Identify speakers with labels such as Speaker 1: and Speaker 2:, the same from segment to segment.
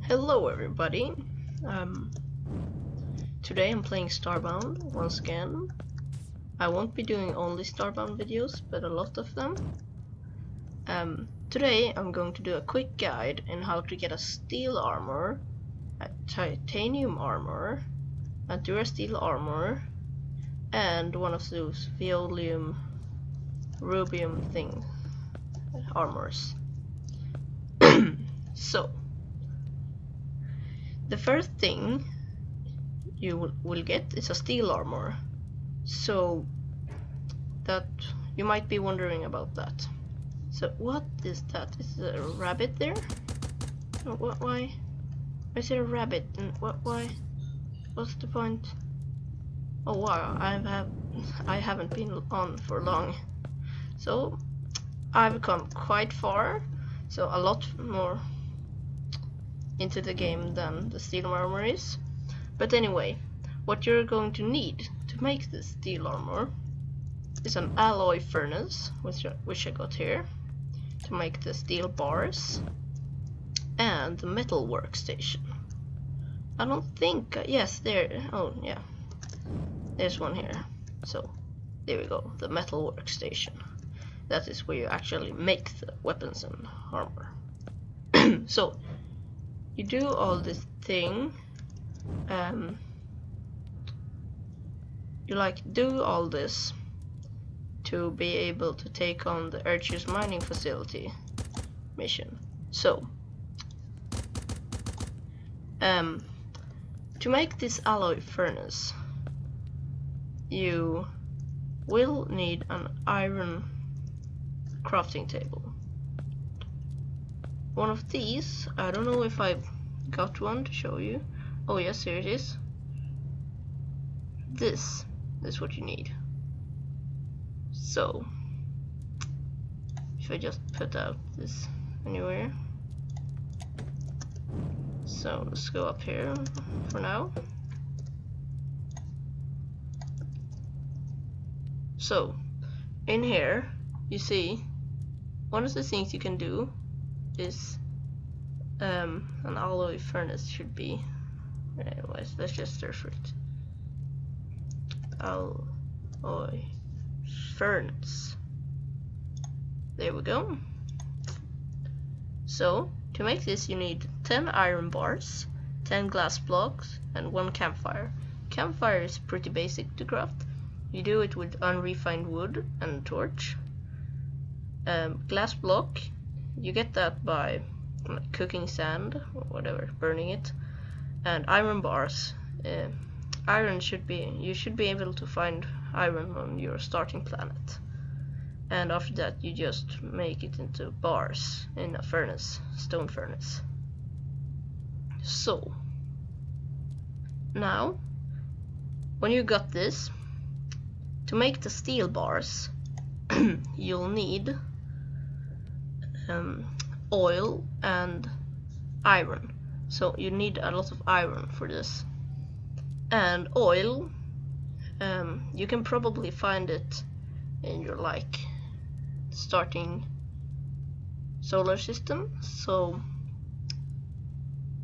Speaker 1: Hello everybody. Um, Today I'm playing Starbound once again. I won't be doing only Starbound videos, but a lot of them. Today I'm going to do a quick guide in how to get a steel armor, a titanium armor, a durasteel armor, and one of those violium rubium thing armors. So the first thing you will get is a steel armor. So that you might be wondering about that. So what is that? Is there a rabbit there? Oh, what? Why is there a rabbit? And why? What's the point? Oh wow! I haven't been on for long, so I've come quite far. So a lot more into the game than the steel armor is. But anyway, what you're going to need to make this steel armor is an alloy furnace, which I got here, to make the steel bars, and the metal workstation. I don't think, yes, there, oh yeah, there's one here. So, there we go, the metal workstation. That is where you actually make the weapons and armor. So, you do all this thing. You do all this to be able to take on the Archer's mining facility mission. So to make this alloy furnace, you will need an iron crafting table. One of these, I don't know if I got one to show you. Oh yes, here it is. This is what you need. So if I just put out this anywhere. So let's go up here for now. So in here you see one of the things you can do is an alloy furnace should be. Anyways, let's just search for it. Alloy furnace. There we go. So to make this you need 10 iron bars, 10 glass blocks, and 1 campfire. Campfire is pretty basic to craft. You do it with unrefined wood and a torch. Glass block, you get that by cooking sand or whatever, burning it. And iron bars, iron you should be able to find iron on your starting planet, and after that you just make it into bars in a furnace, stone furnace. So now when you got this, to make the steel bars you'll need oil and iron. So you need a lot of iron for this. And oil, you can probably find it in your starting solar system. So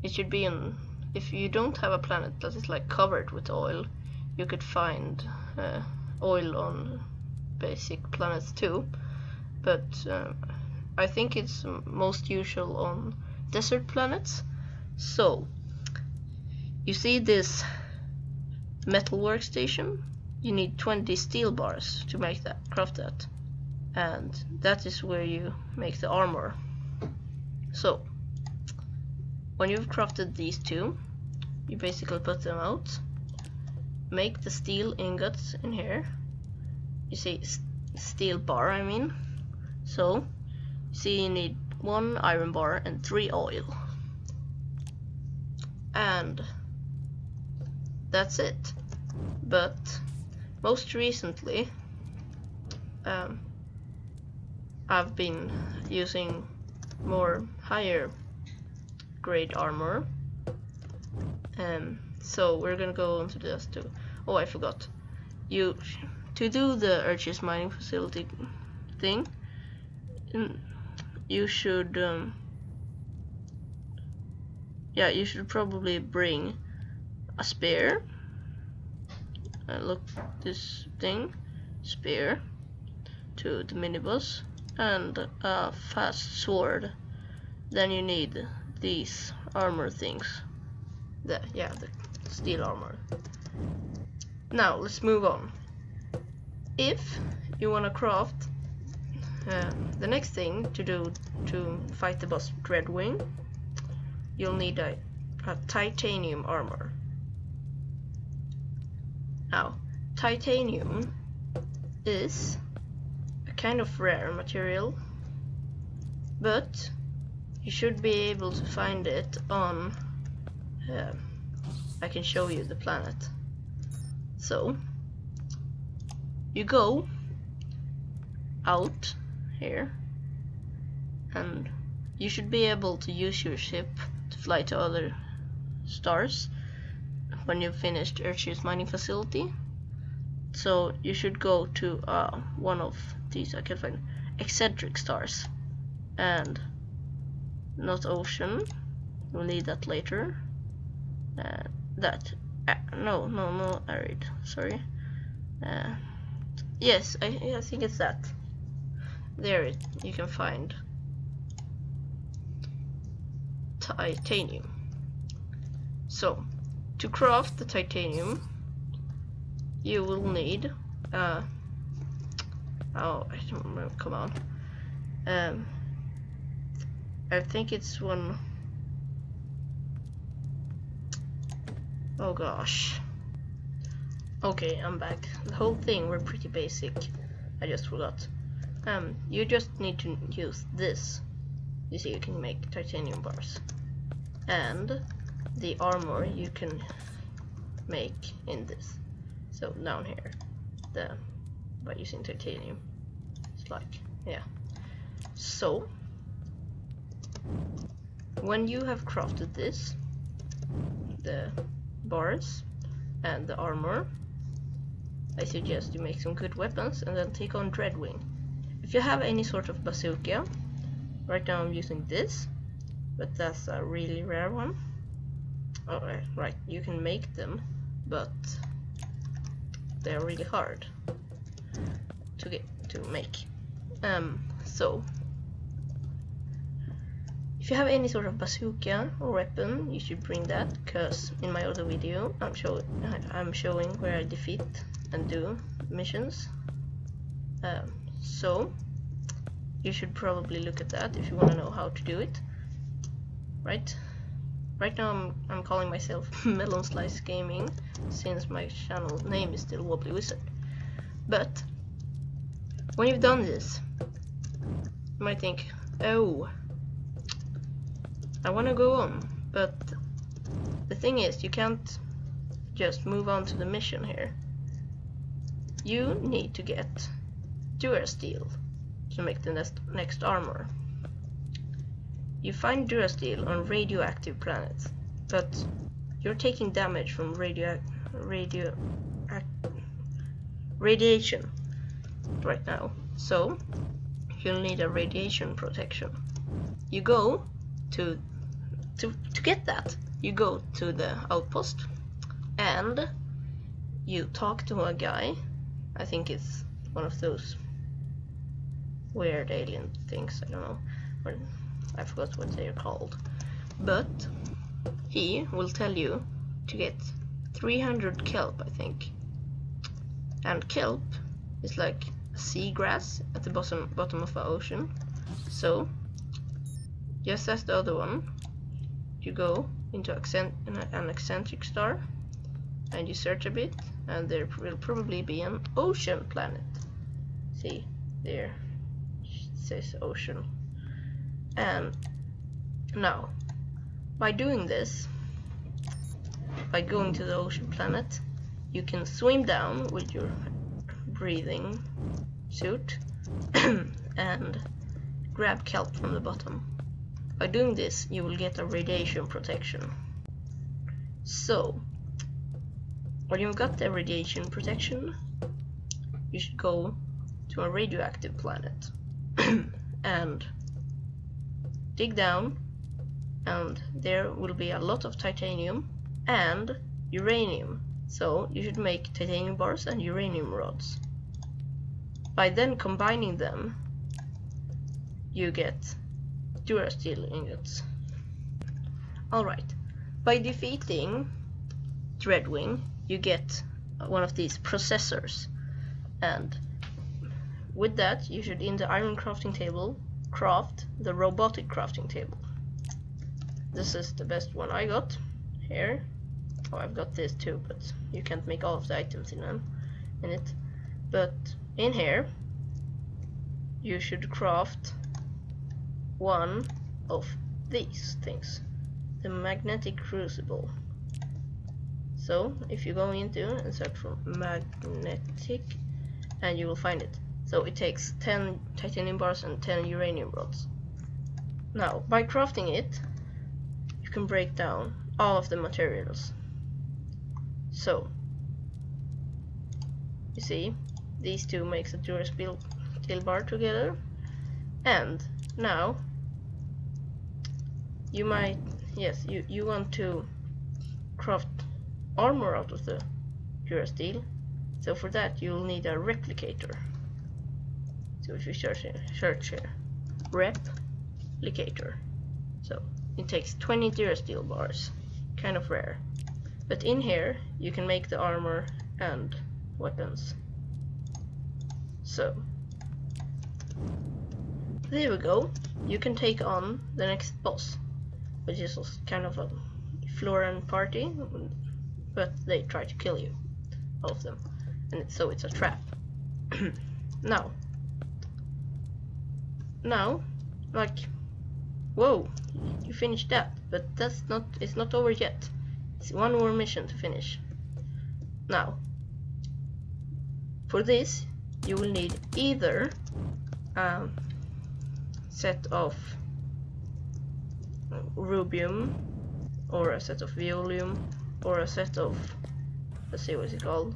Speaker 1: it should be in, if you don't have a planet that is covered with oil, you could find oil on basic planets too. But I think it's most usual on desert planets. So you see this metal workstation, you need 20 steel bars to make that, craft that, and that is where you make the armor. So when you've crafted these two, you basically put them out, make the steel ingots in here. You see steel bar, I mean. So see, you need 1 iron bar and 3 oil, and that's it. But most recently I've been using more higher grade armor, so we're gonna go into this too. Oh, I forgot, to do the Archer's mining facility thing, you should yeah, you should probably bring a spear. Look, this thing, spear, to the minibus, and a fast sword. Then you need these armor things. The steel armor. Now let's move on. If you want to craft the next thing to do to fight the boss Dreadwing, you'll need a titanium armor. Now, titanium is a kind of rare material, but you should be able to find it on I can show you the planet. So you go out here and you should be able to use your ship to fly to other stars when you've finished Earthshiel's mining facility. So you should go to one of these, I can't find, eccentric stars, and not ocean, we'll need that later. No, arid, sorry. Yes, I think it's that. There you can find titanium. So to craft the titanium you will need oh, I don't remember, come on. I think it's one. Oh gosh. Okay, I'm back. The whole thing were pretty basic. I just forgot. You just need to use this. You see, you can make titanium bars, and the armor you can make in this. So down here, by using titanium, it's like, yeah. So when you have crafted this, the bars and the armor, I suggest you make some good weapons and then take on Dreadwing. If you have any sort of bazooka, right now I'm using this, but that's a really rare one. Oh, right, you can make them, but they're really hard to make. So if you have any sort of bazooka or weapon, you should bring that, because in my other video I'm showing where I defeat and do missions. So you should probably look at that if you want to know how to do it. Right now I'm calling myself Melon Slice Gaming, since my channel name is still Wobbly Wizard. But when you've done this, you might think, oh, I want to go on, but the thing is, you can't just move on to the mission here. You need to get Durasteel to make the next armor. You find Durasteel on radioactive planets, but you're taking damage from radiation right now, so you'll need a radiation protection. You go to get that, you go to the outpost and you talk to a guy. I think it's one of those weird alien things, I don't know, or I forgot what they are called, but he will tell you to get 300 kelp, I think. And kelp is like seagrass at the bottom of the ocean. So just as the other one, you go into an eccentric star and you search a bit, and there will probably be an ocean planet. See, there it says ocean. And now, by doing this, by going to the ocean planet, you can swim down with your breathing suit and grab kelp from the bottom. By doing this, you will get a radiation protection. So when you've got the radiation protection, you should go to a radioactive planet and dig down and there will be a lot of titanium and uranium. So you should make titanium bars and uranium rods. By then combining them, you get durasteel ingots. Alright, by defeating Dreadwing, you get one of these processors, and with that you should, in the iron crafting table, craft the robotic crafting table. This is the best one I got here. Oh, I've got this too, but you can't make all of the items in it. But in here you should craft one of these things, the magnetic crucible. So if you go into and search for magnetic, and you will find it. So it takes 10 titanium bars and 10 uranium rods. Now by crafting it, you can break down all of the materials. So you see, these two makes a durasteel bar together, and now you might, yes, you want to craft armor out of the durasteel. So for that you'll need a replicator. So if you search here, replicator. So it takes 20 durasteel bars, kind of rare. But in here you can make the armor and weapons. So there we go. You can take on the next boss, which is kind of a Floran party, but they try to kill you, all of them, and so it's a trap. Now, like, whoa, you finished that, but it's not over yet. It's one more mission to finish. Now, for this, you will need either a set of rubium, or a set of violium, or a set of, let's see, what's it called?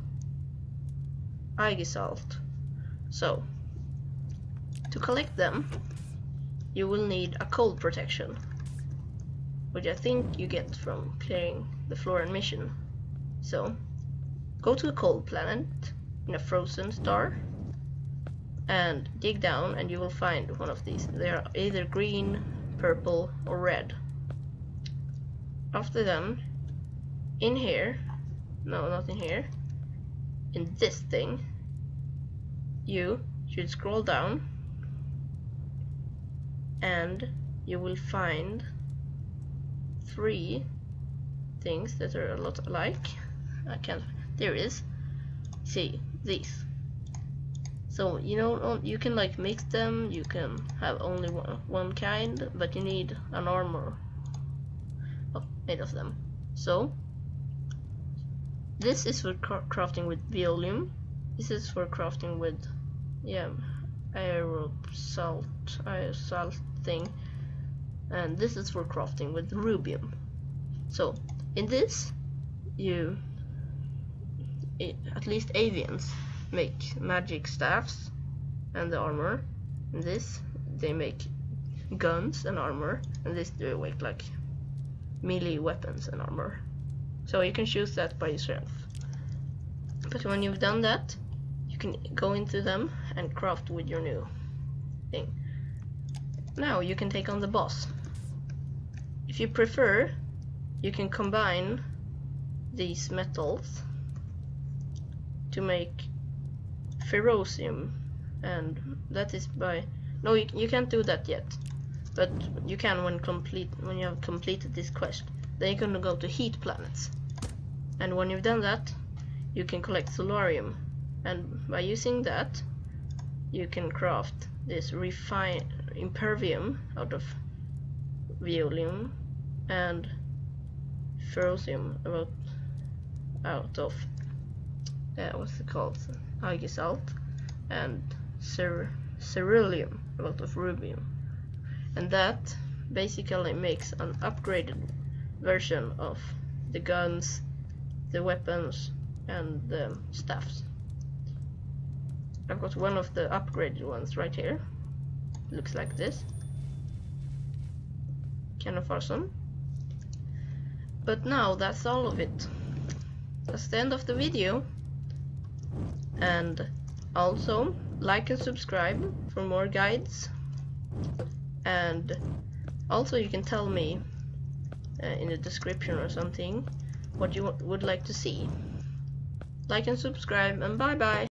Speaker 1: Aegisalt. So, to collect them, you will need a cold protection, which I think you get from clearing the Floran mission. So, go to a cold planet in a frozen star and dig down, and you will find one of these. They are either green, purple, or red. After them, in here, no, not in here, in this thing, you should scroll down and you will find 3 things that are a lot alike. I can't, there is, see, these. So you know, you can like mix them, you can have only one kind, but you need an armor made of them. So this is for crafting with violium, this is for crafting with, yeah, aerosalt thing, and this is for crafting with rubium. So in this, at least avians make magic staffs and the armor. In this, they make guns and armor, and this they make like melee weapons and armor. So you can choose that by yourself. But when you've done that, you can go into them and craft with your new thing. Now you can take on the boss. If you prefer, you can combine these metals to make ferrocium, and that is by, no, you can't do that yet, but you can when you have completed this quest. Then you're gonna go to heat planets, and when you've done that, you can collect solarium, and by using that, you can craft this refined impervium out of violium and ferrocium out of what's it called, aegisalt, and ceruleum out of rubium, and that basically makes an upgraded version of the guns, the weapons, and the staffs. I've got one of the upgraded ones right here. Looks like this. Kind of awesome. But now that's all of it. That's the end of the video. And also like and subscribe for more guides. And also you can tell me in the description or something what you would like to see. Like and subscribe, and bye bye.